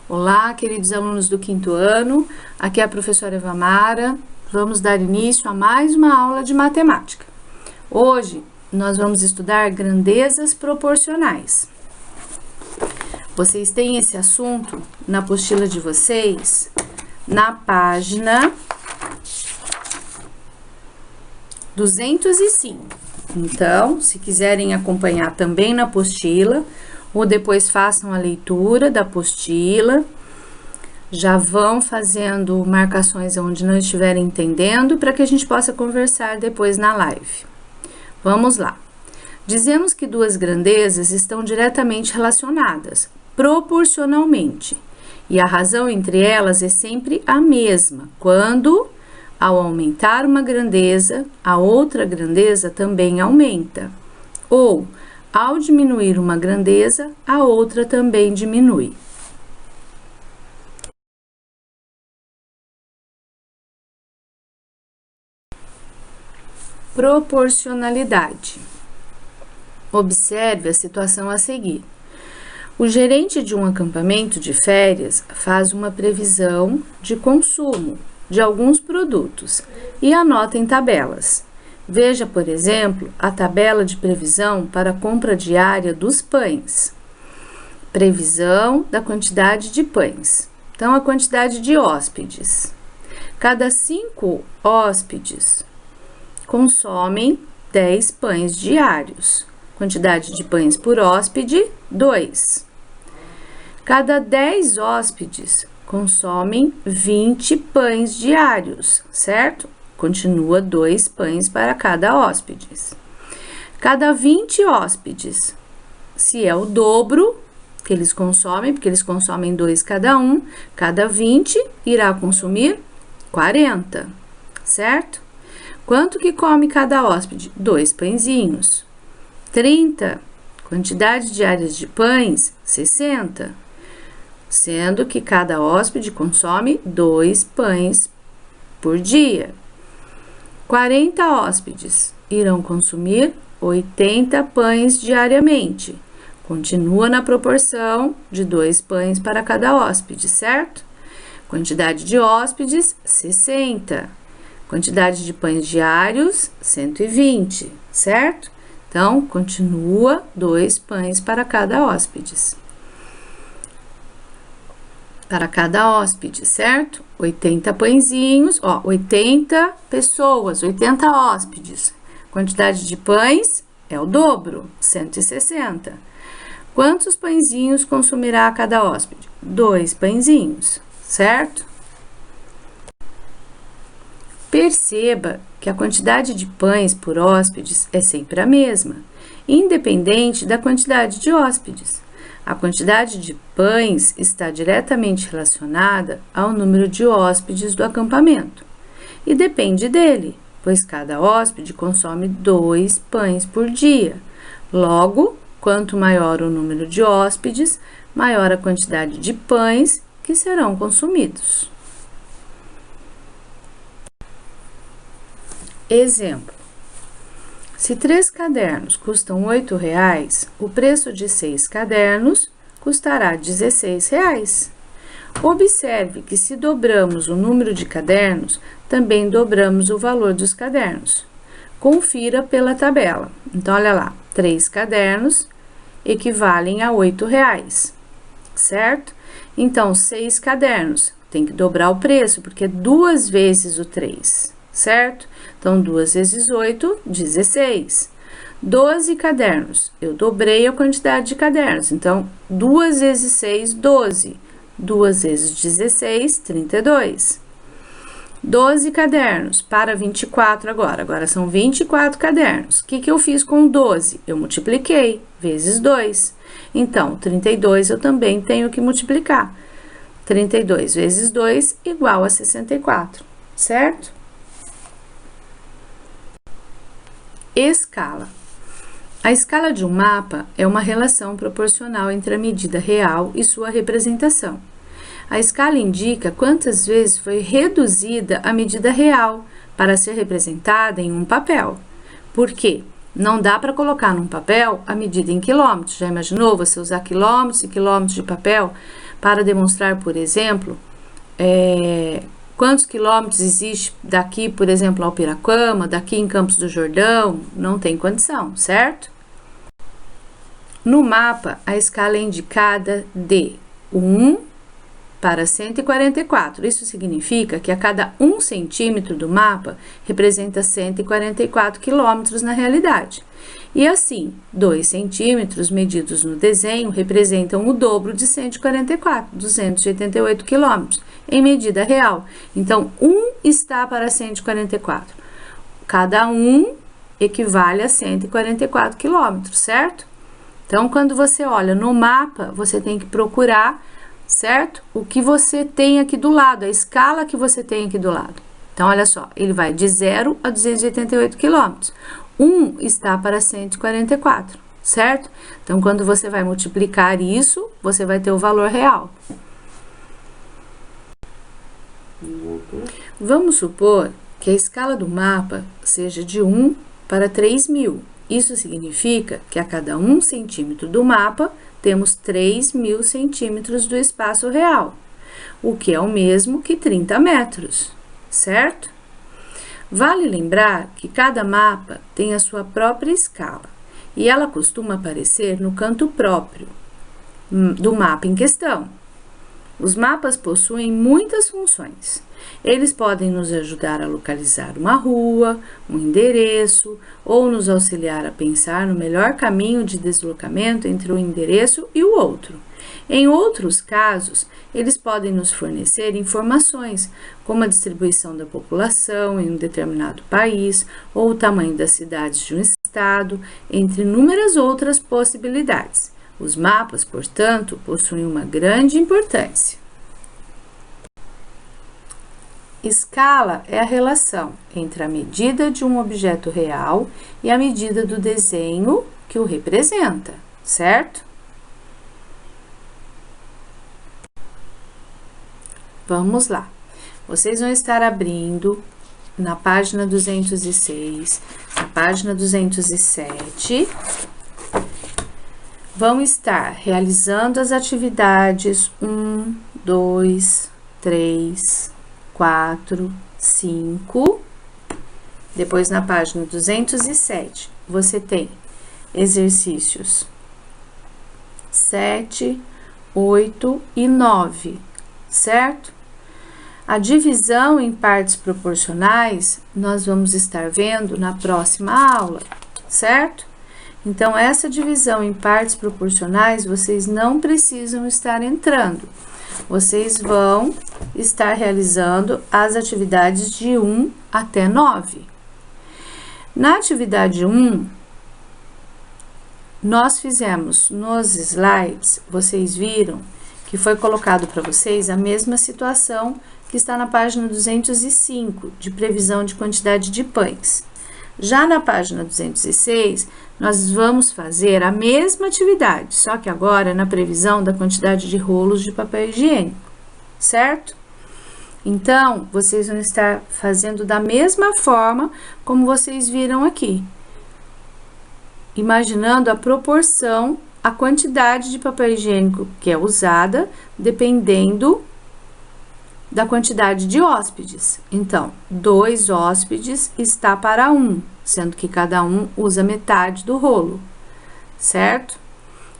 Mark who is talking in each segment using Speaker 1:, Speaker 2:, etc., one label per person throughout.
Speaker 1: Olá, queridos alunos do quinto ano, aqui é a professora Eva Mara. Vamos dar início a mais uma aula de matemática. Hoje, nós vamos estudar grandezas proporcionais. Vocês têm esse assunto na apostila de vocês, na página 205. Então, se quiserem acompanhar também na apostila, ou depois façam a leitura da apostila, já vão fazendo marcações onde não estiverem entendendo, para que a gente possa conversar depois na live. Vamos lá. Dizemos que duas grandezas estão diretamente relacionadas, proporcionalmente, e a razão entre elas é sempre a mesma, quando, ao aumentar uma grandeza, a outra grandeza também aumenta, ou ao diminuir uma grandeza, a outra também diminui. Proporcionalidade. Observe a situação a seguir. O gerente de um acampamento de férias faz uma previsão de consumo de alguns produtos e anota em tabelas. Veja, por exemplo, a tabela de previsão para a compra diária dos pães. Previsão da quantidade de pães. Então, a quantidade de hóspedes. Cada 5 hóspedes consomem 10 pães diários. Quantidade de pães por hóspede, 2. Cada 10 hóspedes consomem 20 pães diários, certo? Continua 2 pães para cada hóspede. Cada 20 hóspedes, se é o dobro que eles consomem, porque eles consomem 2 cada um, cada 20 irá consumir 40, certo? Quanto que come cada hóspede? 2 pãezinhos. 30, quantidade diária de pães, 60, sendo que cada hóspede consome 2 pães por dia. 40 hóspedes irão consumir 80 pães diariamente. Continua na proporção de 2 pães para cada hóspede, certo? Quantidade de hóspedes, 60. Quantidade de pães diários, 120, certo? Então, continua 2 pães para cada hóspede. Para cada hóspede, certo? 80 pãezinhos, 80 pessoas, 80 hóspedes. Quantidade de pães é o dobro, 160. Quantos pãezinhos consumirá cada hóspede? 2 pãezinhos, certo? Perceba que a quantidade de pães por hóspedes é sempre a mesma, independente da quantidade de hóspedes. A quantidade de pães está diretamente relacionada ao número de hóspedes do acampamento e depende dele, pois cada hóspede consome 2 pães por dia. Logo, quanto maior o número de hóspedes, maior a quantidade de pães que serão consumidos. Exemplo. Se 3 cadernos custam R$8, o preço de 6 cadernos custará R$16. Observe que se dobramos o número de cadernos, também dobramos o valor dos cadernos. Confira pela tabela. Então, olha lá, 3 cadernos equivalem a R$8, certo? Então, 6 cadernos, tem que dobrar o preço, porque é 2 vezes o 3. Certo? Então, 2 vezes 8, 16. 12 cadernos. Eu dobrei a quantidade de cadernos. Então, 2 vezes 6, 12. 2 vezes 16, 32. 12 cadernos para 24 agora. Agora, são 24 cadernos. O que eu fiz com 12? Eu multipliquei, vezes 2. Então, 32 eu também tenho que multiplicar. 32 vezes 2 igual a 64, certo? Escala. A escala de um mapa é uma relação proporcional entre a medida real e sua representação. A escala indica quantas vezes foi reduzida a medida real para ser representada em um papel. Por quê? Não dá para colocar num papel a medida em quilômetros. Já imaginou você usar quilômetros e quilômetros de papel para demonstrar, por exemplo, quantos quilômetros existe daqui, por exemplo, ao Piracama, daqui em Campos do Jordão, não tem condição, certo? No mapa, a escala é indicada de 1 para 144. Isso significa que a cada 1 centímetro do mapa representa 144 quilômetros na realidade. E assim, 2 centímetros medidos no desenho representam o dobro de 144, 288 quilômetros, em medida real. Então, 1 está para 144. Cada 1 equivale a 144 quilômetros, certo? Então, quando você olha no mapa, você tem que procurar, certo? O que você tem aqui do lado, a escala que você tem aqui do lado. Então, olha só, ele vai de 0 a 288 quilômetros. 1 está para 144, certo? Então, quando você vai multiplicar isso, você vai ter o valor real. Vamos supor que a escala do mapa seja de 1 para 3.000. Isso significa que a cada 1 centímetro do mapa, temos 3.000 centímetros do espaço real, o que é o mesmo que 30 metros, certo? Vale lembrar que cada mapa tem a sua própria escala e ela costuma aparecer no canto próprio do mapa em questão. Os mapas possuem muitas funções. Eles podem nos ajudar a localizar uma rua, um endereço, ou nos auxiliar a pensar no melhor caminho de deslocamento entre um endereço e o outro. Em outros casos, eles podem nos fornecer informações, como a distribuição da população em um determinado país, ou o tamanho das cidades de um estado, entre inúmeras outras possibilidades. Os mapas, portanto, possuem uma grande importância. Escala é a relação entre a medida de um objeto real e a medida do desenho que o representa, certo? Vamos lá. Vocês vão estar abrindo na página 206, na página 207. Vão estar realizando as atividades 1, 2, 3, 4, 5. Depois, na página 207, você tem exercícios 7, 8 e 9, certo? A divisão em partes proporcionais, nós vamos estar vendo na próxima aula, certo? Então, essa divisão em partes proporcionais, vocês não precisam estar entrando. Vocês vão estar realizando as atividades de 1 até 9. Na atividade 1, nós fizemos nos slides, vocês viram que foi colocado para vocês a mesma situação que está na página 205, de previsão de quantidade de pães. Já na página 206, nós vamos fazer a mesma atividade, só que agora na previsão da quantidade de rolos de papel higiênico, certo? Então, vocês vão estar fazendo da mesma forma como vocês viram aqui, imaginando a proporção, a quantidade de papel higiênico que é usada, dependendo da quantidade de hóspedes. Então, 2 hóspedes está para 1, sendo que cada um usa metade do rolo, certo?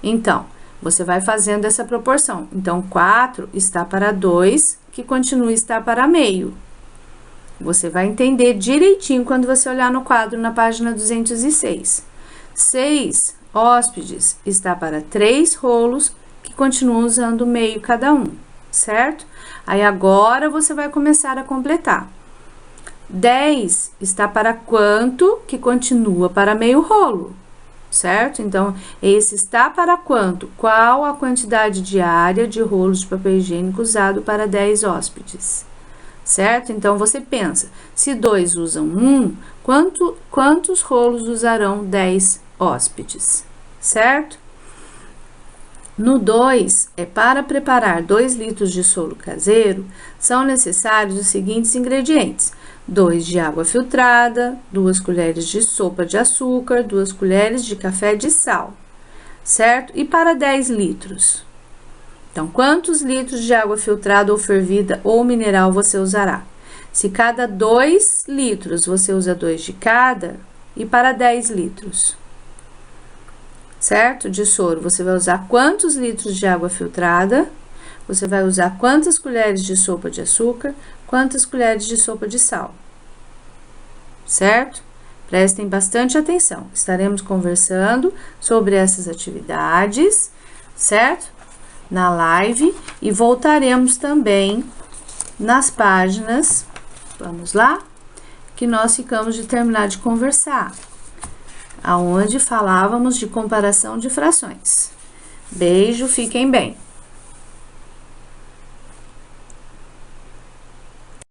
Speaker 1: Então, você vai fazendo essa proporção. Então, 4 está para 2, que continua a estar para meio. Você vai entender direitinho quando você olhar no quadro na página 206. 6 hóspedes está para 3 rolos, que continuam usando meio cada um, certo? Aí agora você vai começar a completar. 10 está para quanto, que continua para meio rolo, certo? Então, esse está para quanto? Qual a quantidade diária de rolos de papel higiênico usado para 10 hóspedes, certo? Então, você pensa, se 2 usam 1, quantos rolos usarão 10 hóspedes, certo? No 2, para preparar 2 litros de soro caseiro, são necessários os seguintes ingredientes: 2 de água filtrada, 2 colheres de sopa de açúcar, 2 colheres de café de sal, certo? E para 10 litros, Então, quantos litros de água filtrada ou fervida ou mineral você usará? Se cada 2 litros você usa 2 de cada, e para 10 litros, certo? De soro, você vai usar quantos litros de água filtrada? Você vai usar quantas colheres de sopa de açúcar? Quantas colheres de sopa de sal? Certo? Prestem bastante atenção. Estaremos conversando sobre essas atividades, certo? Na live, e voltaremos também nas páginas, vamos lá, que nós ficamos de terminar de conversar, aonde falávamos de comparação de frações. Beijo, fiquem bem.